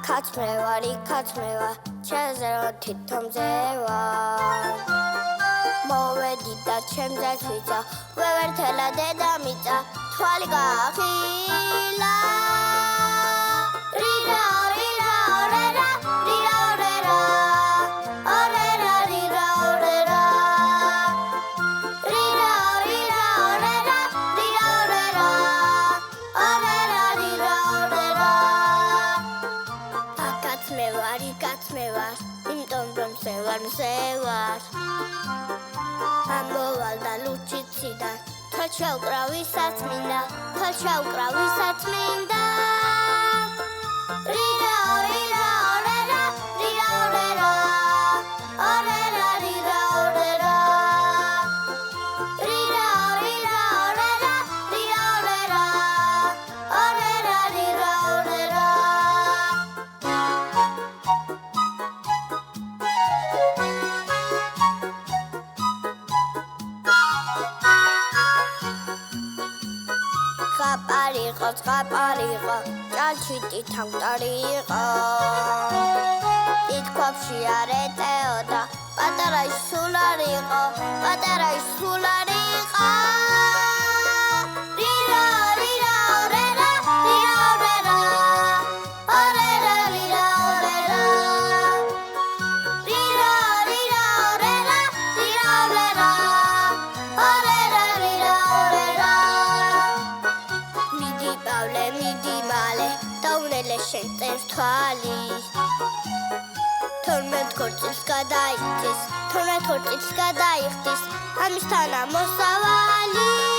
იქაც მე ვარ, ჩემზე რომ თვითონზე ვარ. მოვედი და ჩემზე ვიწა, ვევერთელა დედამიწა, თვალი გაახილა. ამოვალ და ლუჩიციდან თვალ ჩაუკრავისაც მინდა წყაპარიყო, ჭალში ტიტანკტარი იყო. თითქოსში არ ეტეოდა, პატარა სულ არ იყო. თორმეტ ქორწილს გადაიხდის, ამისთანა მოსავალი.